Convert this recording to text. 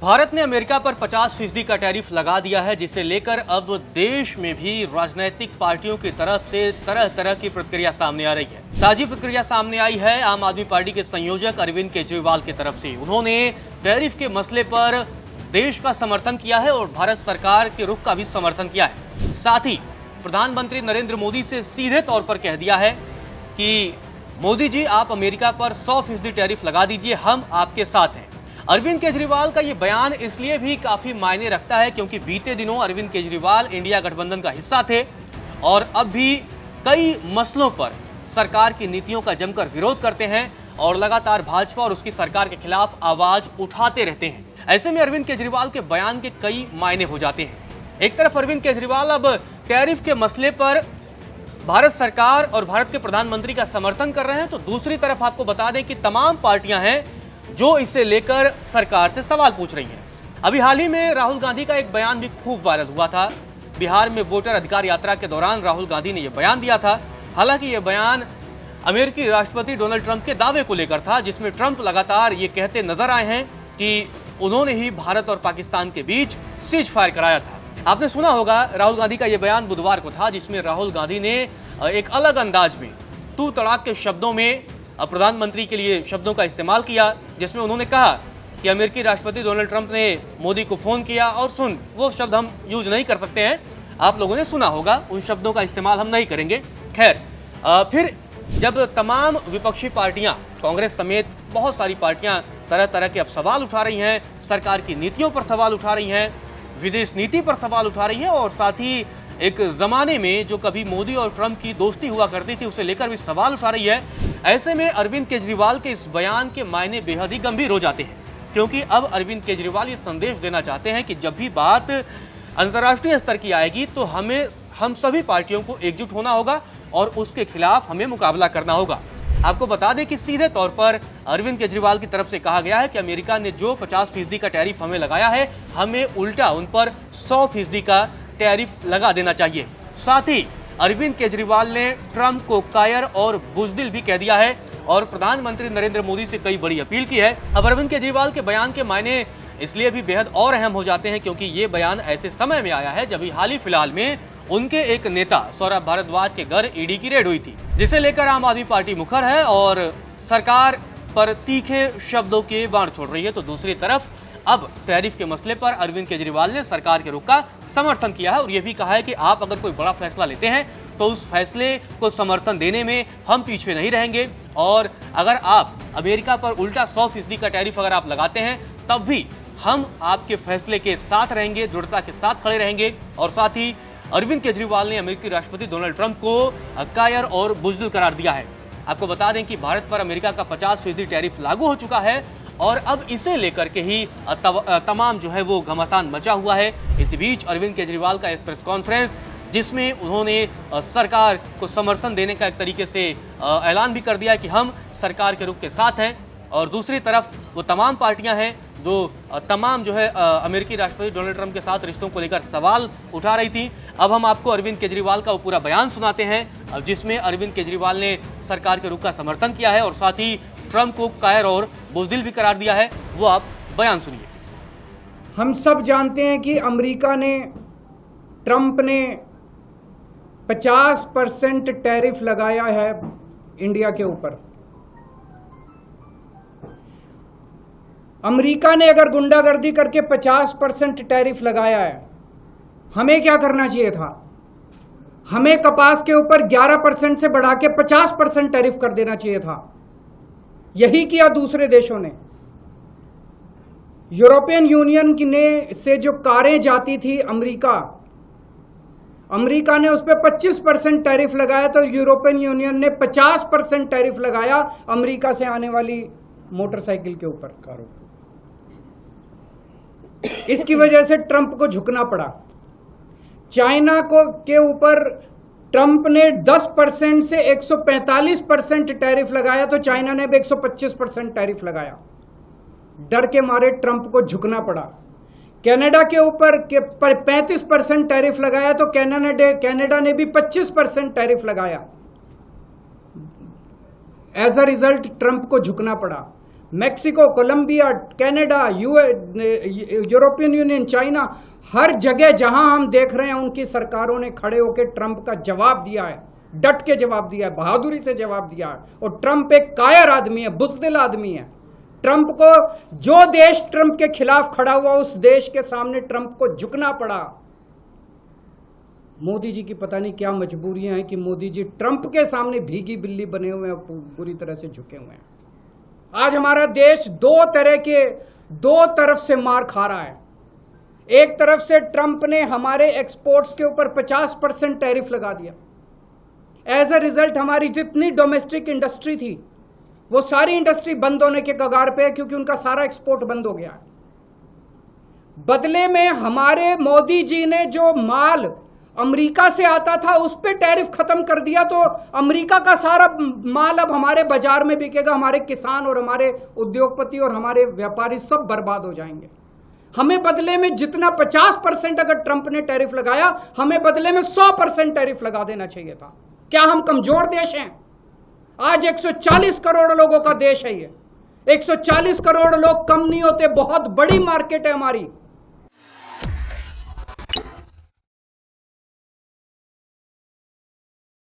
भारत ने अमेरिका पर 50% का टैरिफ लगा दिया है, जिसे लेकर अब देश में भी राजनीतिक पार्टियों की तरफ से तरह तरह की प्रतिक्रिया सामने आ रही है। ताजी प्रतिक्रिया सामने आई है आम आदमी पार्टी के संयोजक अरविंद केजरीवाल की तरफ से। उन्होंने टैरिफ के मसले पर देश का समर्थन किया है और भारत सरकार के रुख का भी समर्थन किया है। साथ ही प्रधानमंत्री नरेंद्र मोदी से सीधे तौर पर कह दिया है कि मोदी जी, आप अमेरिका पर 100% टैरिफ लगा दीजिए, हम आपके साथ हैं। अरविंद केजरीवाल का ये बयान इसलिए भी काफी मायने रखता है क्योंकि बीते दिनों अरविंद केजरीवाल इंडिया गठबंधन का हिस्सा थे और अब भी कई मसलों पर सरकार की नीतियों का जमकर विरोध करते हैं और लगातार भाजपा और उसकी सरकार के खिलाफ आवाज उठाते रहते हैं। ऐसे में अरविंद केजरीवाल के बयान के कई मायने हो जाते हैं। एक तरफ अरविंद केजरीवाल अब टैरिफ के मसले पर भारत सरकार और भारत के प्रधानमंत्री का समर्थन कर रहे हैं, तो दूसरी तरफ आपको बता दें कि तमाम पार्टियां हैं जो इसे लेकर सरकार से सवाल पूछ रही हैं। अभी हाल ही में राहुल गांधी का एक बयान भी खूब वायरल हुआ था। बिहार में वोटर अधिकार यात्रा के दौरान राहुल गांधी ने यह बयान दिया था। हालांकि यह बयान अमेरिकी राष्ट्रपति डोनाल्ड ट्रंप के दावे को लेकर था, जिसमें ट्रंप लगातार ये कहते नजर आए हैं कि उन्होंने ही भारत और पाकिस्तान के बीच सीज फायर कराया था। आपने सुना होगा राहुल गांधी का यह बयान बुधवार को था, जिसमें राहुल गांधी ने एक अलग अंदाज में तू तड़ाक के शब्दों में प्रधानमंत्री के लिए शब्दों का इस्तेमाल किया, जिसमें उन्होंने कहा कि अमेरिकी राष्ट्रपति डोनाल्ड ट्रंप ने मोदी को फोन किया और सुन, वो शब्द हम यूज नहीं कर सकते हैं, आप लोगों ने सुना होगा, उन शब्दों का इस्तेमाल हम नहीं करेंगे। खैर, फिर जब तमाम विपक्षी पार्टियां, कांग्रेस समेत बहुत सारी पार्टियां तरह तरह के अब सवाल उठा रही हैं, सरकार की नीतियों पर सवाल उठा रही हैं, विदेश नीति पर सवाल उठा रही हैं और साथ ही एक जमाने में जो कभी मोदी और ट्रंप की दोस्ती हुआ करती थी उसे लेकर भी सवाल उठा रही है। ऐसे में अरविंद केजरीवाल के इस बयान के मायने बेहद ही गंभीर हो जाते हैं, क्योंकि अब अरविंद केजरीवाल ये संदेश देना चाहते हैं कि जब भी बात अंतर्राष्ट्रीय स्तर की आएगी तो हम सभी पार्टियों को एकजुट होना होगा और उसके खिलाफ हमें मुकाबला करना होगा। आपको बता दें कि सीधे तौर पर अरविंद केजरीवाल की तरफ से कहा गया है कि अमेरिका ने जो 50% का टैरिफ हमें लगाया है, हमें उल्टा उन पर 100% का टैरिफ लगा देना चाहिए। साथ ही अरविंद केजरीवाल ने ट्रंप को कायर और बुज़दिल भी कह दिया है और प्रधानमंत्री नरेंद्र मोदी से कई बड़ी अपील की है। अब अरविंद केजरीवाल के बयान के मायने इसलिए भी बेहद और अहम हो जाते हैं क्योंकि ये बयान ऐसे समय में आया है जब हाल ही फिलहाल में उनके एक नेता सौरभ भारद्वाज के घर ईडी की रेड हुई थी, जिसे लेकर आम आदमी पार्टी मुखर है और सरकार पर तीखे शब्दों के बाण छोड़ रही है। तो दूसरी तरफ अब टैरिफ के मसले पर अरविंद केजरीवाल ने सरकार के रुख का समर्थन किया है और यह भी कहा है कि आप अगर कोई बड़ा फैसला लेते हैं तो उस फैसले को समर्थन देने में हम पीछे नहीं रहेंगे और अगर आप अमेरिका पर उल्टा 100% का टैरिफ अगर आप लगाते हैं तब भी हम आपके फैसले के साथ रहेंगे, दृढ़ता के साथ खड़े रहेंगे। और साथ ही अरविंद केजरीवाल ने अमेरिकी राष्ट्रपति डोनाल्ड ट्रंप को कायर और बुज़दिल करार दिया है। आपको बता दें कि भारत पर अमेरिका का 50% टैरिफ लागू हो चुका है और अब इसे लेकर के ही तमाम जो है वो घमासान मचा हुआ है। इसी बीच अरविंद केजरीवाल का एक प्रेस कॉन्फ्रेंस, जिसमें उन्होंने सरकार को समर्थन देने का एक तरीके से ऐलान भी कर दिया कि हम सरकार के रुख के साथ हैं। और दूसरी तरफ वो तमाम पार्टियां हैं जो तमाम जो है अमेरिकी राष्ट्रपति डोनाल्ड ट्रंप के साथ रिश्तों को लेकर सवाल उठा रही थी। अब हम आपको अरविंद केजरीवाल का वो पूरा बयान सुनाते हैं जिसमें अरविंद केजरीवाल ने सरकार के रुख का समर्थन किया है और साथ ही ट्रंप को कायर और बुज़दिल भी करार दिया है। वो आप बयान सुनिए। हम सब जानते हैं कि अमेरिका ने, ट्रंप ने 50% टैरिफ लगाया है इंडिया के ऊपर। अमेरिका ने अगर गुंडागर्दी करके 50% टैरिफ लगाया है, हमें क्या करना चाहिए था? हमें कपास के ऊपर 11% से बढ़ा के 50% टैरिफ कर देना चाहिए था। यही किया दूसरे देशों ने। यूरोपियन यूनियन ने से जो कारें जाती थी अमेरिका ने उस पर 25% टैरिफ लगाया, तो यूरोपियन यूनियन ने 50% टैरिफ लगाया अमेरिका से आने वाली मोटरसाइकिल के ऊपर, कारों। इसकी वजह से ट्रंप को झुकना पड़ा। चाइना के ऊपर ट्रंप ने 10% से 145% टैरिफ लगाया, तो चाइना ने भी 125% टैरिफ लगाया। डर के मारे ट्रंप को झुकना पड़ा। कनाडा के ऊपर 35% टैरिफ लगाया, तो कनाडा ने भी 25% टैरिफ लगाया। एज अ रिजल्ट ट्रंप को झुकना पड़ा। Mexico, Colombia, Canada, European Union, China, हर जगह जहां हम देख रहे हैं उनकी सरकारों ने खड़े होकर ट्रंप का जवाब दिया है, डट के जवाब दिया है, बहादुरी से जवाब दिया है। और ट्रंप एक कायर आदमी है, बुज़दिल आदमी है। ट्रंप को, जो देश ट्रंप के खिलाफ खड़ा हुआ उस देश के सामने ट्रंप को झुकना पड़ा। मोदी जी की पता नहीं क्या मजबूरियां हैं कि मोदी जी ट्रंप के सामने भीगी बिल्ली बने हुए हैं, पूरी तरह से झुके हुए हैं। आज हमारा देश दो तरफ से मार खा रहा है। एक तरफ से ट्रंप ने हमारे एक्सपोर्ट्स के ऊपर 50% टैरिफ लगा दिया। एज अ रिजल्ट हमारी जितनी डोमेस्टिक इंडस्ट्री थी वो सारी इंडस्ट्री बंद होने के कगार पे है, क्योंकि उनका सारा एक्सपोर्ट बंद हो गया है। बदले में हमारे मोदी जी ने जो माल अमेरिका से आता था उस पे टैरिफ खत्म कर दिया, तो अमेरिका का सारा माल अब हमारे बाजार में बिकेगा। हमारे किसान और हमारे उद्योगपति और हमारे व्यापारी सब बर्बाद हो जाएंगे। हमें बदले में जितना 50% अगर ट्रंप ने टैरिफ लगाया, हमें बदले में 100% टैरिफ लगा देना चाहिए था। क्या हम कमजोर देश हैं? आज 140 करोड़ लोगों का देश है ये। 140 करोड़ लोग कम नहीं होते, बहुत बड़ी मार्केट है हमारी।